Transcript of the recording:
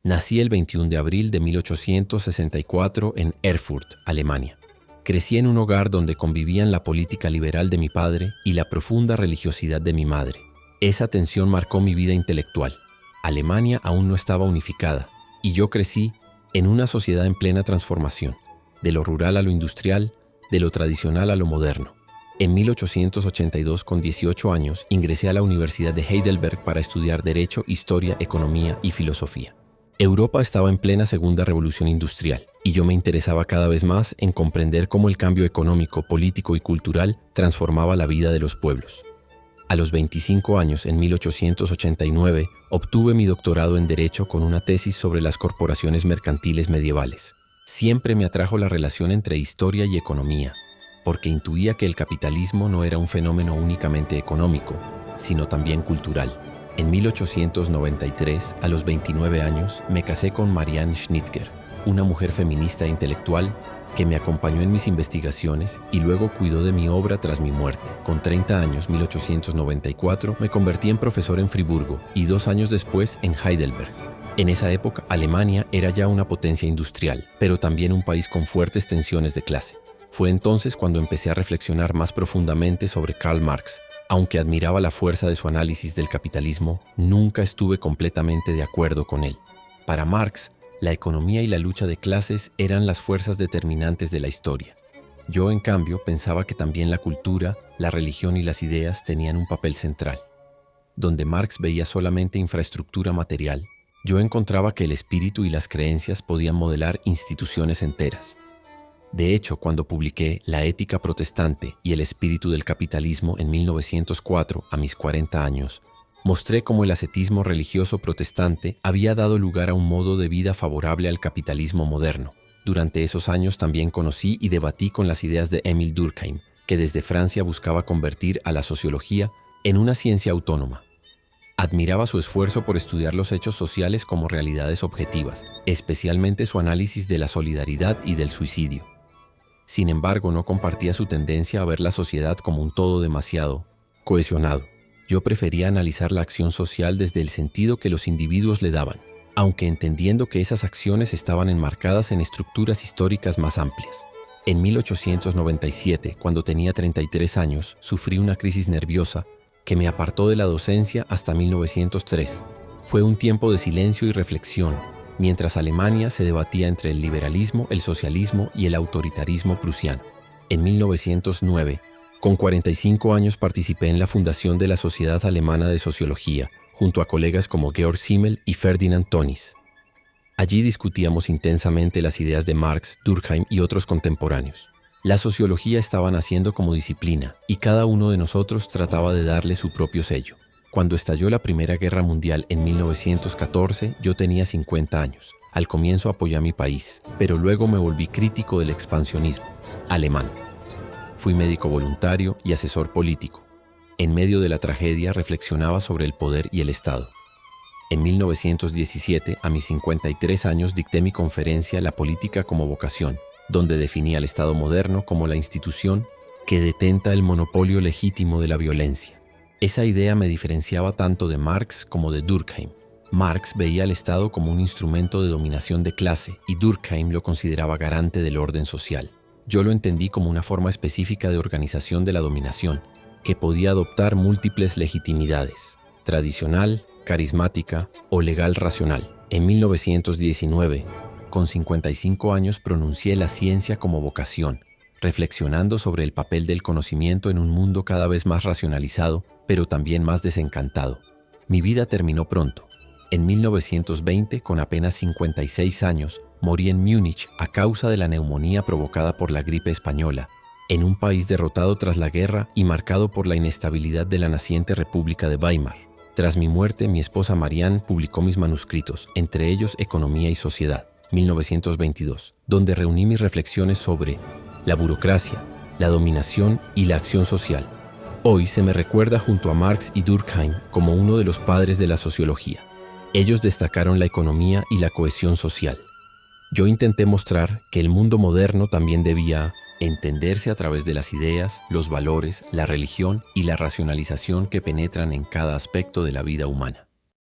Nací el 21 de abril de 1864 en Erfurt, Alemania. Crecí en un hogar donde convivían la política liberal de mi padre y la profunda religiosidad de mi madre. Esa tensión marcó mi vida intelectual. Alemania aún no estaba unificada, y yo crecí en una sociedad en plena transformación, de lo rural a lo industrial, de lo tradicional a lo moderno. En 1882, con 18 años, ingresé a la Universidad de Heidelberg para estudiar Derecho, Historia, Economía y Filosofía. Europa estaba en plena segunda revolución industrial, y yo me interesaba cada vez más en comprender cómo el cambio económico, político y cultural transformaba la vida de los pueblos. A los 25 años, en 1889, obtuve mi doctorado en Derecho con una tesis sobre las corporaciones mercantiles medievales. Siempre me atrajo la relación entre historia y economía, porque intuía que el capitalismo no era un fenómeno únicamente económico, sino también cultural. En 1893, a los 29 años, me casé con Marianne Schnitger, una mujer feminista e intelectual que me acompañó en mis investigaciones y luego cuidó de mi obra tras mi muerte. Con 30 años, 1894, me convertí en profesor en Friburgo y 2 años después en Heidelberg. En esa época, Alemania era ya una potencia industrial, pero también un país con fuertes tensiones de clase. Fue entonces cuando empecé a reflexionar más profundamente sobre Karl Marx. Aunque admiraba la fuerza de su análisis del capitalismo, nunca estuve completamente de acuerdo con él. Para Marx, la economía y la lucha de clases eran las fuerzas determinantes de la historia. Yo, en cambio, pensaba que también la cultura, la religión y las ideas tenían un papel central. Donde Marx veía solamente infraestructura material, yo encontraba que el espíritu y las creencias podían modelar instituciones enteras. De hecho, cuando publiqué La ética protestante y el espíritu del capitalismo en 1904, a mis 40 años, mostré cómo el ascetismo religioso protestante había dado lugar a un modo de vida favorable al capitalismo moderno. Durante esos años también conocí y debatí con las ideas de Émile Durkheim, que desde Francia buscaba convertir a la sociología en una ciencia autónoma. Admiraba su esfuerzo por estudiar los hechos sociales como realidades objetivas, especialmente su análisis de la solidaridad y del suicidio. Sin embargo, no compartía su tendencia a ver la sociedad como un todo demasiado cohesionado. Yo prefería analizar la acción social desde el sentido que los individuos le daban, aunque entendiendo que esas acciones estaban enmarcadas en estructuras históricas más amplias. En 1897, cuando tenía 33 años, sufrí una crisis nerviosa que me apartó de la docencia hasta 1903. Fue un tiempo de silencio y reflexión, mientras Alemania se debatía entre el liberalismo, el socialismo y el autoritarismo prusiano. En 1909, con 45 años participé en la fundación de la Sociedad Alemana de Sociología, junto a colegas como Georg Simmel y Ferdinand Tönnies. Allí discutíamos intensamente las ideas de Marx, Durkheim y otros contemporáneos. La sociología estaba naciendo como disciplina, y cada uno de nosotros trataba de darle su propio sello. Cuando estalló la Primera Guerra Mundial en 1914, yo tenía 50 años. Al comienzo apoyé a mi país, pero luego me volví crítico del expansionismo alemán. Fui médico voluntario y asesor político. En medio de la tragedia reflexionaba sobre el poder y el Estado. En 1917, a mis 53 años, dicté mi conferencia La política como vocación, donde definí al Estado moderno como la institución que detenta el monopolio legítimo de la violencia. Esa idea me diferenciaba tanto de Marx como de Durkheim. Marx veía al Estado como un instrumento de dominación de clase y Durkheim lo consideraba garante del orden social. Yo lo entendí como una forma específica de organización de la dominación, que podía adoptar múltiples legitimidades: tradicional, carismática o legal racional. En 1919, con 55 años, pronuncié la ciencia como vocación, reflexionando sobre el papel del conocimiento en un mundo cada vez más racionalizado, pero también más desencantado. Mi vida terminó pronto. En 1920, con apenas 56 años, morí en Múnich a causa de la neumonía provocada por la gripe española, en un país derrotado tras la guerra y marcado por la inestabilidad de la naciente República de Weimar. Tras mi muerte, mi esposa Marianne publicó mis manuscritos, entre ellos Economía y Sociedad, 1922, donde reuní mis reflexiones sobre la burocracia, la dominación y la acción social. Hoy se me recuerda junto a Marx y Durkheim como uno de los padres de la sociología. Ellos destacaron la economía y la cohesión social. Yo intenté mostrar que el mundo moderno también debía entenderse a través de las ideas, los valores, la religión y la racionalización que penetran en cada aspecto de la vida humana.